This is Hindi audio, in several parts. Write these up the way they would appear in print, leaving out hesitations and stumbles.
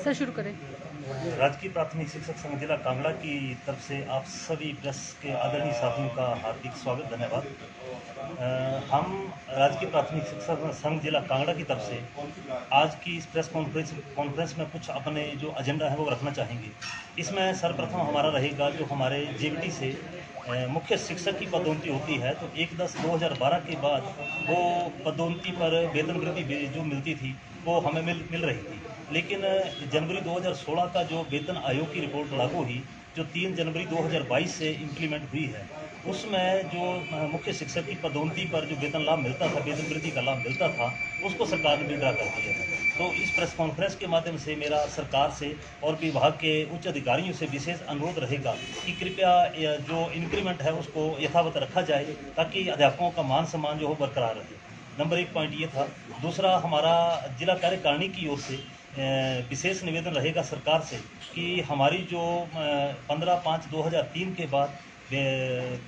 सर शुरू करें। राजकीय प्राथमिक शिक्षक संघ जिला कांगड़ा की तरफ से आप सभी प्रेस के आदरणीय साथियों का हार्दिक स्वागत, धन्यवाद। हम राजकीय प्राथमिक शिक्षक संघ जिला कांगड़ा की तरफ से आज की इस प्रेस कॉन्फ्रेंस में कुछ अपने जो एजेंडा है वो रखना चाहेंगे। इसमें सर्वप्रथम हमारा रहेगा जो हमारे जेबीटी से मुख्य शिक्षक की पदोन्नति होती है, तो 1/10/2012 के बाद वो पदोन्नति पर वेतन वृद्धि जो मिलती थी वो हमें मिल रही थी। लेकिन जनवरी 2016 का जो वेतन आयोग की रिपोर्ट लागू हुई, जो 3 जनवरी 2022 से इम्प्लीमेंट हुई है, उसमें जो मुख्य शिक्षक की पदोन्नति पर जो वेतन लाभ मिलता था, वेतन वृद्धि का लाभ मिलता था, उसको सरकार ने विड्रा कर दिया है। तो इस प्रेस कॉन्फ्रेंस के माध्यम से मेरा सरकार से और विभाग के उच्च अधिकारियों से विशेष अनुरोध रहेगा कि कृपया जो इंक्रीमेंट है उसको यथावत रखा जाए, ताकि अध्यापकों का मान सम्मान जो हो बरकरार रहे। नंबर 1 पॉइंट ये था। दूसरा, हमारा जिला कार्यकारिणी की ओर से विशेष निवेदन रहेगा सरकार से कि हमारी जो 15/5/2003 के बाद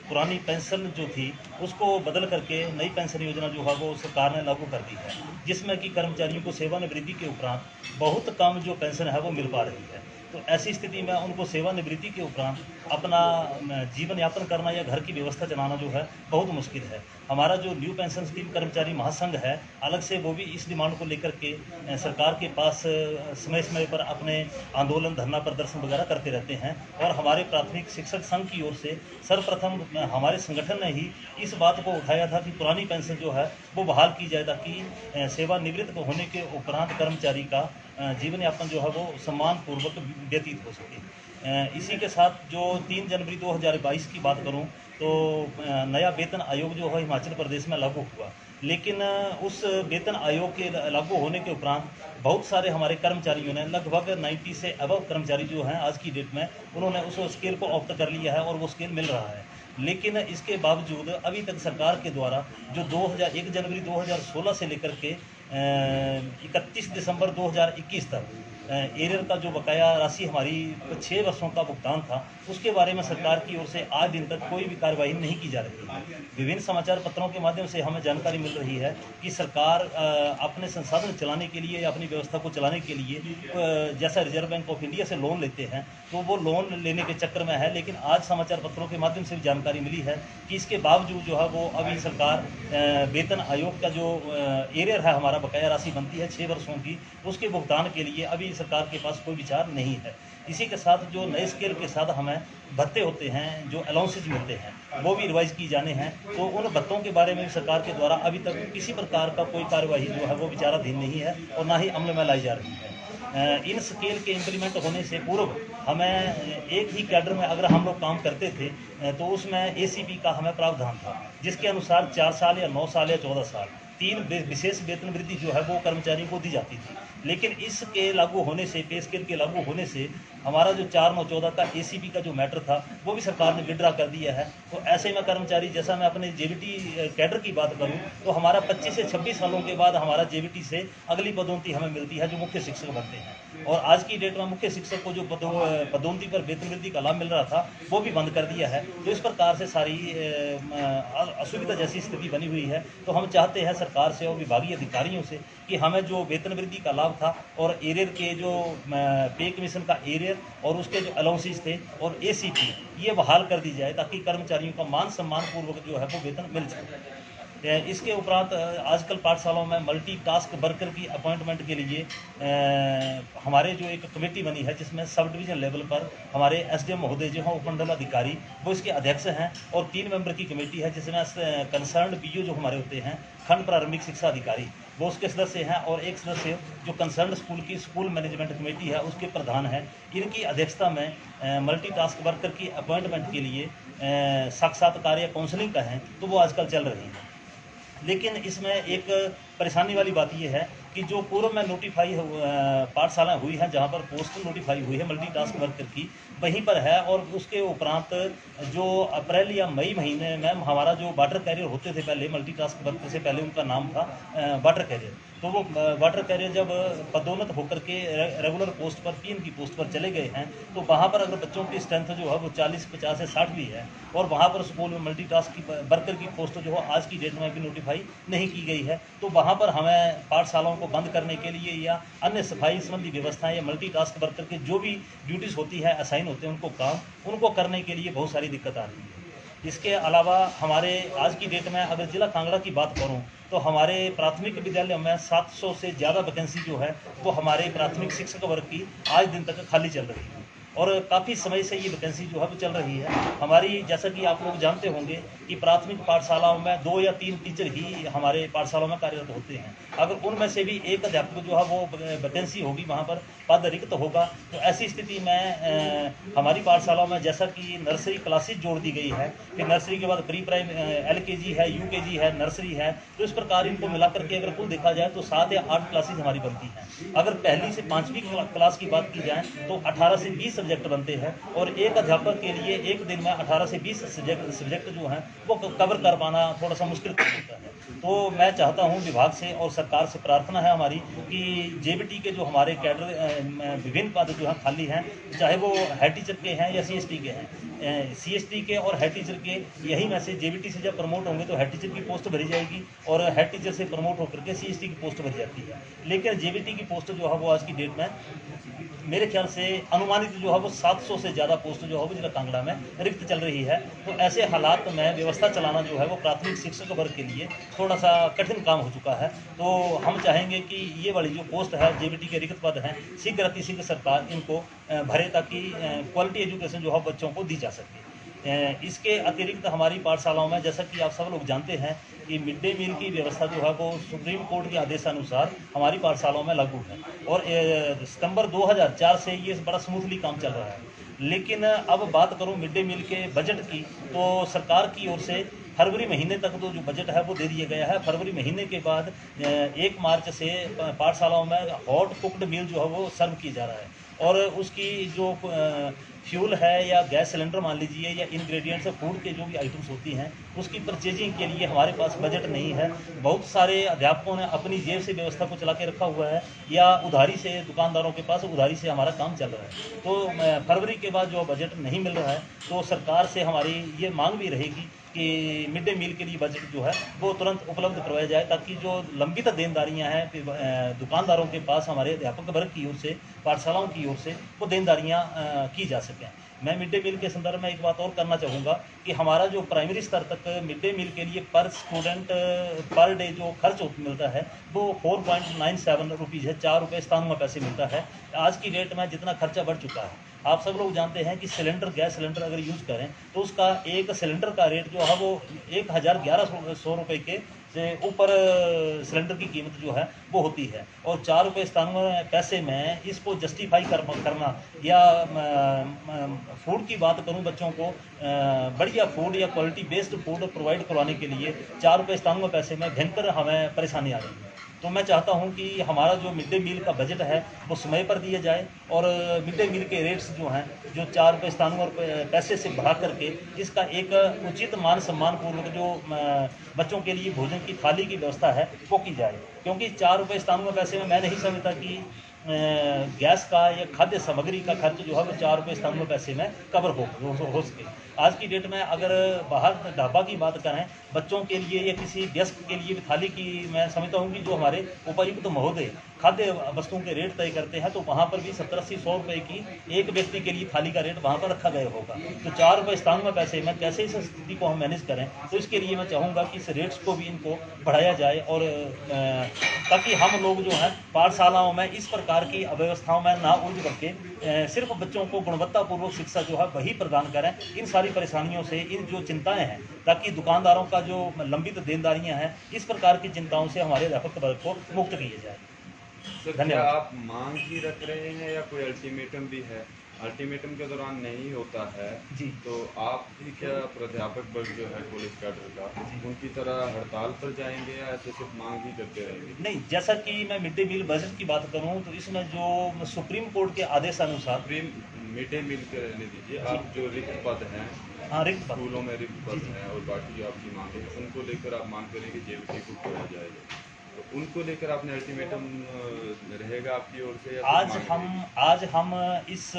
पुरानी पेंशन जो थी उसको बदल करके नई पेंशन योजना जो है वो सरकार ने लागू कर दी है, जिसमें कि कर्मचारियों को सेवानिवृत्ति के उपरांत बहुत कम जो पेंशन है वो मिल पा रही है। तो ऐसी स्थिति में उनको सेवानिवृत्ति के उपरांत अपना जीवन यापन करना या घर की व्यवस्था चलाना जो है बहुत मुश्किल है। हमारा जो न्यू पेंशन स्कीम कर्मचारी महासंघ है, अलग से वो भी इस डिमांड को लेकर के सरकार के पास समय समय पर अपने आंदोलन, धरना प्रदर्शन वगैरह करते रहते हैं। और हमारे प्राथमिक शिक्षक संघ की ओर से सर्वप्रथम हमारे संगठन ने ही इस बात को उठाया था कि पुरानी पेंशन जो है वो बहाल की जाए, ताकि सेवानिवृत्त होने के उपरांत कर्मचारी का जीवन यापन जो है वो सम्मानपूर्वक व्यतीत हो सके। इसी के साथ जो 3 जनवरी 2022 की बात करूं तो नया वेतन आयोग जो है हिमाचल प्रदेश में लागू हुआ, लेकिन उस वेतन आयोग के लागू होने के उपरांत बहुत सारे हमारे कर्मचारियों ने, लगभग 90 से अबव कर्मचारी जो हैं आज की डेट में, उन्होंने उस स्केल को ऑप्ट कर लिया है और वो स्केल मिल रहा है। लेकिन इसके बावजूद अभी तक सरकार के द्वारा जो 1 जनवरी 2016 से लेकर के 31 दिसंबर 2021 तक एरियर का जो बकाया राशि हमारी 6 वर्षों का भुगतान था, उसके बारे में सरकार की ओर से आज दिन तक कोई भी कार्रवाई नहीं की जा रही है। विभिन्न समाचार पत्रों के माध्यम से हमें जानकारी मिल रही है कि सरकार अपने संसाधन चलाने के लिए या अपनी व्यवस्था को चलाने के लिए जैसा रिजर्व बैंक ऑफ इंडिया से लोन लेते हैं, तो वो लोन लेने के चक्कर में है। लेकिन आज समाचार पत्रों के माध्यम से भी जानकारी मिली है कि इसके बावजूद जो है वो अभी सरकार वेतन आयोग का जो एरियर है, हमारा बकाया राशि बनती है 6 वर्षों की, उसके भुगतान के लिए अभी सरकार के पास कोई विचार नहीं है। इसी के साथ जो नए स्केल के साथ हमें भत्ते होते हैं, जो अलाउंसेज मिलते हैं, वो भी रिवाइज की जाने हैं। तो उन भत्तों के बारे में भी सरकार के द्वारा अभी तक किसी प्रकार का कोई कार्यवाही जो है वो विचाराधीन नहीं है और ना ही अमल में लाई जा रही है। इन स्केल के इम्प्लीमेंट होने से पूर्व हमें एक ही कैडर में अगर हम लोग काम करते थे तो उसमें एसीपी का हमें प्रावधान था, जिसके अनुसार 4 साल या 9 साल या 14 साल 3 विशेष वेतन वृद्धि जो है वो कर्मचारियों को दी जाती थी। लेकिन इसके लागू होने से, पे स्केल के लागू होने से, हमारा जो 4/9/14 का एसीपी का जो मैटर था वो भी सरकार ने विड्रा कर दिया है। तो ऐसे में कर्मचारी, जैसा मैं अपने जेबीटी कैडर की बात करूं तो हमारा 25 से 26 सालों के बाद हमारा जेबीटी से अगली पदोन्नति हमें मिलती है जो मुख्य शिक्षक बनते हैं। और आज की डेट में मुख्य शिक्षक को जो पदोन्नति पर वेतन वृद्धि का लाभ मिल रहा था वो भी बंद कर दिया है। तो इस प्रकार से सारी असुविधा जैसी स्थिति बनी हुई है। तो हम चाहते हैं सरकार से और विभागीय अधिकारियों से कि हमें जो वेतन वृद्धि का लाभ था और एरियर के जो पे कमीशन का एरियर और उसके जो अलाउंसेस थे और एसीपी, ये बहाल कर दी जाए, ताकि कर्मचारियों का मान सम्मान पूर्वक जो है वो वेतन मिल सके। इसके उपरांत आजकल पाठशालाओं में मल्टी टास्क वर्कर की अपॉइंटमेंट के लिए हमारे जो एक कमेटी बनी है, जिसमें सब डिवीजन लेवल पर हमारे एसडीएम महोदय जो हैं, उपमंडल अधिकारी, वो इसके अध्यक्ष हैं। और 3 मेंबर की कमेटी है, जिसमें कंसर्न्ड बीओ जो हमारे होते हैं, खंड प्रारंभिक शिक्षा अधिकारी, वो उसके सदस्य हैं। और एक सदस्य जो कंसर्न्ड स्कूल की स्कूल मैनेजमेंट कमेटी है, उसके प्रधान हैं। इनकी अध्यक्षता में मल्टी टास्क वर्कर की अपॉइंटमेंट के लिए साक्षात्कार या काउंसलिंग का है, तो वो आजकल चल रही है। लेकिन इसमें एक परेशानी वाली बात यह है कि जो पूर्व में नोटिफाई पाठशाला हुई है, जहां पर पोस्ट नोटिफाई हुई है मल्टीटास्क वर्कर की, वहीं पर है। और उसके उपरांत जो अप्रैल या मई महीने में हमारा जो वाटर कैरियर होते थे पहले, मल्टीटास्क वर्कर से पहले उनका नाम था वाटर कैरियर, तो वो वाटर कैरियर जब पदोन्नत होकर के रेगुलर पोस्ट पर, 3 की पोस्ट पर चले गए हैं, तो वहाँ पर अगर बच्चों की स्ट्रेंथ जो है वो 40, 50 से 60 भी है, और वहाँ पर स्कूल में मल्टीटास्क की वर्कर की पोस्ट जो है आज की डेट में भी नोटिफाई नहीं की गई है, तो वहाँ पर हमें पाठशालाओं को बंद करने के लिए या अन्य सफाई संबंधी व्यवस्थाएं या मल्टीटास्क वर्कर के जो भी ड्यूटीज़ होती है, असाइन होते हैं उनको करने के लिए बहुत सारी दिक्कत आ रही है। इसके अलावा हमारे आज की डेट में अगर जिला कांगड़ा की बात करूं तो हमारे प्राथमिक विद्यालय में 700 से ज़्यादा वैकेंसी जो है वो हमारे प्राथमिक शिक्षक वर्ग की आज दिन तक खाली चल रही है और काफ़ी समय से ये वैकेंसी जो है वो चल रही है। हमारी जैसा कि आप लोग जानते होंगे कि प्राथमिक पाठशालाओं में 2 या 3 टीचर ही हमारे पाठशालाओं में कार्यरत होते हैं। अगर उनमें से भी एक अध्यापक जो है वो वैकेंसी होगी, वहाँ पर पद रिक्त होगा, तो ऐसी स्थिति में हमारी पाठशालाओं में जैसा कि नर्सरी क्लासेस जोड़ दी गई है, फिर नर्सरी के बाद प्री प्राइम LKG है, UKG है, नर्सरी है, तो इस प्रकार इनको मिलाकर के अगर कुल देखा जाए तो 7 या 8 क्लासेस हमारी बनती हैं। अगर पहली से 5वीं क्लास की बात की जाए तो 18 से 20 सब्जेक्ट बनते हैं और एक अध्यापक के लिए एक दिन में 18 से 20 सब्जेक्ट जो हैं वो कवर कर पाना थोड़ा सा मुश्किल होता है। तो मैं चाहता हूं विभाग से और सरकार से प्रार्थना है हमारी कि JBT के जो हमारे कैडर विभिन्न पद जो हैं खाली हैं, चाहे वो हेड टीचर के हैं या CST के हैं, CST के और हेड टीचर के, यही में से JBT से जब प्रमोट होंगे तो हेड टीचर की पोस्ट भरी जाएगी और हेड टीचर से प्रमोट होकर के CST की पोस्ट भरी जाती है। लेकिन JBT की पोस्ट जो है वो आज की डेट में मेरे ख्याल से अनुमानित जो है वो 700 से ज़्यादा पोस्ट जो है वो जिला कांगड़ा में रिक्त चल रही है। तो ऐसे हालात में व्यवस्था चलाना जो है वो प्राथमिक शिक्षक वर्ग के लिए थोड़ा सा कठिन काम हो चुका है। तो हम चाहेंगे कि ये वाली जो पोस्ट है JBT के रिक्त पद हैं, शीघ्र अतिशीघ्र सरकार इनको भरे ताकि क्वालिटी एजुकेशन जो है बच्चों को दी जा सके। इसके अतिरिक्त हमारी पाठशालाओं में जैसा कि आप सब लोग जानते हैं कि मिड डे मील की व्यवस्था जो है वो सुप्रीम कोर्ट के आदेशानुसार हमारी पाठशालाओं में लागू है और सितंबर 2004 से ये बड़ा स्मूथली काम चल रहा है। लेकिन अब बात करूं मिड डे मील के बजट की, तो सरकार की ओर से फरवरी महीने तक तो जो बजट है वो दे दिया गया है। फरवरी महीने के बाद 1 मार्च से पाठशालाओं में हॉट कुकड मील जो है वो सर्व किया जा रहा है और उसकी जो फ्यूल है या गैस सिलेंडर मान लीजिए या इंग्रेडिएंट्स फूड के जो भी आइटम्स होती हैं उसकी परचेजिंग के लिए हमारे पास बजट नहीं है। बहुत सारे अध्यापकों ने अपनी जेब से व्यवस्था को चला के रखा हुआ है या उधारी से, दुकानदारों के पास उधारी से हमारा काम चल रहा है। तो फरवरी के बाद जो बजट नहीं मिल रहा है तो सरकार से हमारी ये मांग भी रहेगी कि मिड डे मील के लिए बजट जो है वो तुरंत उपलब्ध करवाया जाए ताकि जो लंबित देनदारियां हैं दुकानदारों के पास हमारे अध्यापक वर्ग की ओर से, पाठशालाओं की ओर से वो देनदारियां की जा सकें। मैं मिड डे मील के संदर्भ में एक बात और करना चाहूँगा कि हमारा जो प्राइमरी स्तर तक मिड डे मील के लिए पर स्टूडेंट पर डे जो खर्च मिलता है वो 4.97 रुपीज़ है, 4 रुपये 97 पैसे मिलता है। आज की डेट में जितना खर्चा बढ़ चुका है, आप सब लोग जानते हैं कि सिलेंडर, गैस सिलेंडर अगर यूज़ करें तो उसका एक सिलेंडर का रेट जो है वो 1100 रुपये के से ऊपर सिलेंडर की कीमत जो है वो होती है और 4 रुपये 97 पैसे में इसको जस्टिफाई करना या फूड की बात करूं, बच्चों को बढ़िया फूड या क्वालिटी बेस्ड फूड प्रोवाइड करवाने के लिए 4 रुपये 97 पैसे में भयंकर हमें परेशानी आ रही है। तो मैं चाहता हूं कि हमारा जो मिड डे मील का बजट है वो समय पर दिया जाए और मिड डे मील के रेट्स जो हैं जो 4 रुपये 97 पैसे से बढ़ा करके इसका एक उचित मान सम्मान पूर्वक जो बच्चों के लिए भोजन की थाली की व्यवस्था है वो की जाए। क्योंकि 4 रुपये 97 पैसे में मैं नहीं समझता कि गैस का या खाद्य सामग्री का खर्च जो है वो 4 रुपये 97 पैसे में कवर हो सके। आज की डेट में अगर बाहर ढाबा की बात करें बच्चों के लिए या किसी गेस्ट के लिए भी थाली की, मैं समझता हूँ कि जो हमारे उपायुक्त महोदय खाद्य वस्तुओं के रेट तय करते हैं तो वहाँ पर भी 70-80-100 रुपये की एक व्यक्ति के लिए थाली का रेट वहाँ पर रखा गया होगा। तो 4 रुपये 97 पैसे में कैसे इस स्थिति को हम मैनेज करें, तो इसके लिए मैं चाहूँगा कि इस रेट्स को भी इनको बढ़ाया जाए और ताकि हम लोग जो हैं पाठशालाओं में इस प्रकार की अव्यवस्थाओं में ना उलझ करके सिर्फ बच्चों को गुणवत्तापूर्वक शिक्षा जो है वही प्रदान करें। इन सारी परेशानियों से, इन जो चिंताएं हैं, ताकि दुकानदारों का जो लंबित देनदारियां हैं, इस प्रकार की चिंताओं से हमारे अध्यापक वर्ग को मुक्त किया जाए। धन्यवाद। आप मांग ही रख रहे हैं या कोई अल्टीमेटम भी है? अल्टीमेटम के दौरान नहीं होता है जी, तो आप भी क्या प्राध्यापक वर्ग जो है कॉलेज कैडर का उनकी तरह हड़ताल पर जाएंगे या ऐसे सिर्फ मांग ही करते रहेंगे? नहीं, जैसा कि मैं मिड डे मील बजट की बात करूं तो इसमें जो सुप्रीम कोर्ट के आदेशानुसार मिड डे मील के रहने दीजिए, आप जो रिक्त पद हैं, हाँ, रिक्त पद, स्कूलों में रिक्त पद हैं और बाकी आपकी मांग है उनको लेकर आप मांग करेंगे JBT को खोला जाएगा, तो उनको लेकर आपने अल्टीमेटम रहेगा आपकी ओर से या आज हम इस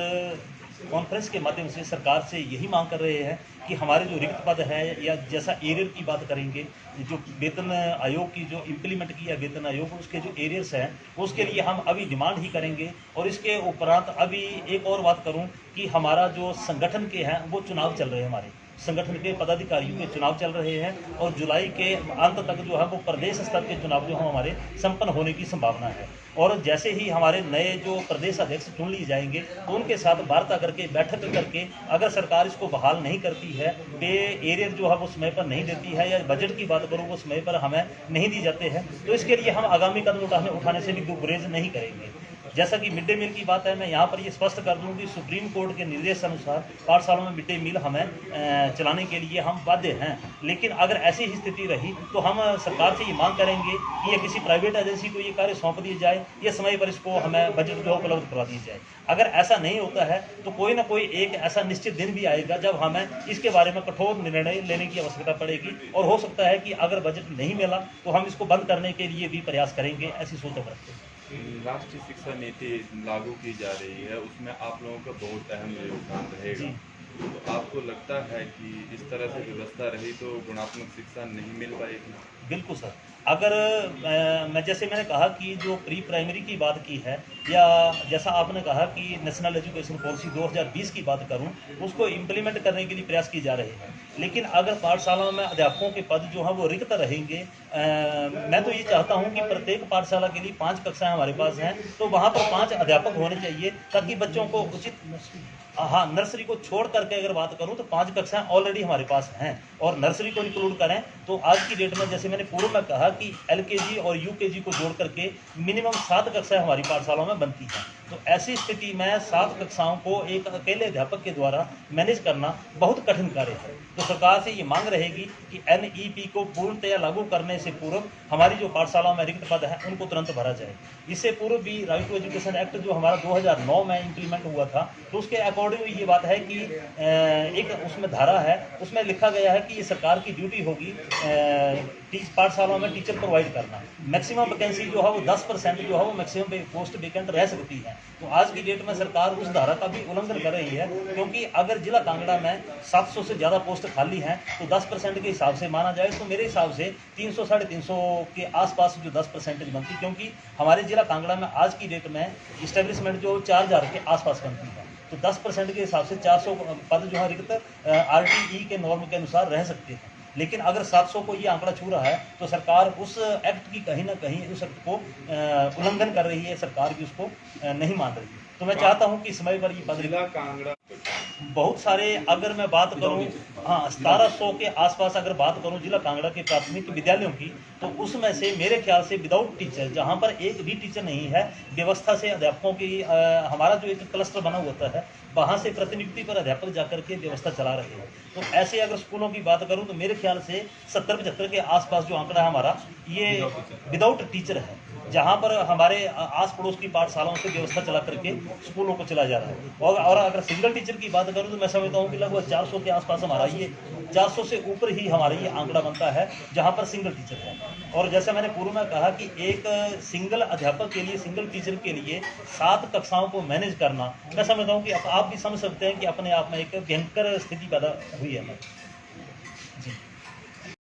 कॉन्फ्रेंस के माध्यम से सरकार से यही मांग कर रहे हैं कि हमारे जो रिक्त पद है, या जैसा एरियर की बात करेंगे, जो वेतन आयोग की जो इम्प्लीमेंट किया वेतन आयोग, उसके जो एरियर्स हैं उसके लिए हम अभी डिमांड ही करेंगे। और इसके उपरांत अभी एक और बात करूं कि हमारा जो संगठन के हैं वो चुनाव चल रहे हैं, हमारे संगठन के पदाधिकारियों के चुनाव चल रहे हैं और जुलाई के अंत तक जो है वो प्रदेश स्तर के चुनाव जो है हमारे संपन्न होने की संभावना है। और जैसे ही हमारे नए जो प्रदेश अध्यक्ष चुन लिए जाएंगे तो उनके साथ वार्ता करके, बैठक करके, अगर सरकार इसको बहाल नहीं करती है, पे एरियर जो है वो समय पर नहीं देती है, या बजट की बात करूँ वो समय पर हमें नहीं दी जाते हैं, तो इसके लिए हम आगामी कदम उठाने से भी गुरेज नहीं करेंगे। जैसा कि मिड डे मील की बात है, मैं यहाँ पर ये स्पष्ट कर दूँ कि सुप्रीम कोर्ट के निर्देश अनुसार पाठशालाओं में मिड डे मील हमें चलाने के लिए हम बाध्य हैं। लेकिन अगर ऐसी ही स्थिति रही तो हम सरकार से ये मांग करेंगे कि ये किसी प्राइवेट एजेंसी को ये कार्य सौंप दिया जाए, या समय पर इसको हमें बजट जो उपलब्ध करवा दिया जाए। अगर ऐसा नहीं होता है तो कोई ना कोई एक ऐसा निश्चित दिन भी आएगा जब हमें इसके बारे में कठोर निर्णय लेने की आवश्यकता पड़ेगी, और हो सकता है कि अगर बजट नहीं मिला तो हम इसको बंद करने के लिए भी प्रयास करेंगे, ऐसी सोच हम रखते हैं। राष्ट्रीय शिक्षा नीति लागू की जा रही है, उसमें आप लोगों का बहुत अहम योगदान रहेगा। तो आपको लगता है कि इस तरह से व्यवस्था रही तो गुणात्मक शिक्षा नहीं मिल पाएगी? बिल्कुल सर, अगर मैं जैसे मैंने कहा कि जो प्री प्राइमरी की बात की है, या जैसा आपने कहा कि नेशनल एजुकेशन पॉलिसी 2020 की बात करूं, उसको इम्प्लीमेंट करने के लिए प्रयास किए जा रहे हैं। लेकिन अगर पाठशालाओं में अध्यापकों के पद जो हैं वो रिक्त रहेंगे, मैं तो ये चाहता हूं कि प्रत्येक पाठशाला के लिए 5 कक्षाएं हमारे पास हैं, तो वहां पर 5 अध्यापक होने चाहिए, ताकि बच्चों को उचित, हाँ, नर्सरी को छोड़ करके अगर बात करूं तो 5 कक्षाएं ऑलरेडी हमारे पास हैं, और नर्सरी को इंक्लूड करें तो आज की डेट में, जैसे मैंने पूर्व में कहा कि LKG और UKG को जोड़ करके मिनिमम 7 कक्षाएं हमारी पाठशालाओं में बनती हैं। तो ऐसी स्थिति में 7 कक्षाओं को एक अकेले अध्यापक के द्वारा मैनेज करना बहुत कठिन कार्य है। तो सरकार से ये मांग रहेगी कि NEP को पूर्णतया लागू करने से पूर्व हमारी जो पाठशालाओं में रिक्त पद हैं उनको तुरंत भरा जाए। इससे पूर्व भी राइट टू एजुकेशन एक्ट जो हमारा 2009 में इम्प्लीमेंट हुआ था, तो उसके अकॉर्डिंग ये बात है कि एक उसमें धारा है, उसमें लिखा गया है कि ये सरकार की ड्यूटी होगी पाठशालाओं में टीचर प्रोवाइड करना। मैक्सिमम वैकेंसी जो है वो 10% जो है वो मैक्सिमम पोस्ट वेकेंट रह सकती है। तो आज की डेट में सरकार उस धारा का भी उल्लंघन कर रही है, क्योंकि अगर जिला कांगड़ा में 700 से ज़्यादा पोस्ट खाली हैं तो 10% के हिसाब से माना जाए तो मेरे हिसाब से 300 साढ़े 300 के आसपास जो 10% बनती, क्योंकि हमारे जिला कांगड़ा में आज की डेट में इस्टेब्लिशमेंट जो 4000 के आसपास बनती है, तो 10% के हिसाब से 400 पद जो है रिक्त RTE के नॉर्म के अनुसार रह सकते हैं। लेकिन अगर 700 को ये आंकड़ा छू रहा है तो सरकार उस एक्ट की कहीं ना कहीं उस एक्ट को उल्लंघन कर रही है, सरकार भी उसको नहीं मान रही है। तो मैं चाहता हूं कि समय पर ये पद जिला कांगड़ा बहुत सारे, अगर मैं बात करूं, हाँ, 1700 के आसपास अगर बात करूं जिला कांगड़ा के प्राथमिक विद्यालयों की, तो उसमें से मेरे ख्याल से विदाउट टीचर, जहां पर एक भी टीचर नहीं है, व्यवस्था से अध्यापकों की हमारा जो एक क्लस्टर बना होता है वहां से प्रतिनियुक्ति पर अध्यापक जाकर के व्यवस्था चला रहे हैं। तो ऐसे अगर स्कूलों की बात करूं तो मेरे ख्याल से 70-75 के आसपास जो आंकड़ा है हमारा, ये विदाउट टीचर है, जहां पर हमारे आस पड़ोस की पाठशालाओं से व्यवस्था चला करके स्कूलों को चला जा रहा है। और अगर सिंगल टीचर की बात करूं तो मैं समझता हूं कि लगभग 400 के आसपास हमारा ये 400 से ऊपर ही हमारा ये आंकड़ा बनता है जहां पर सिंगल टीचर है। और जैसा मैंने पूर्व में कहा कि एक सिंगल अध्यापक के लिए, सिंगल टीचर के लिए 7 कक्षाओं को मैनेज करना, मैं समझता हूँ कि आप भी समझ सकते हैं कि अपने आप में एक भयंकर स्थिति पैदा हुई है।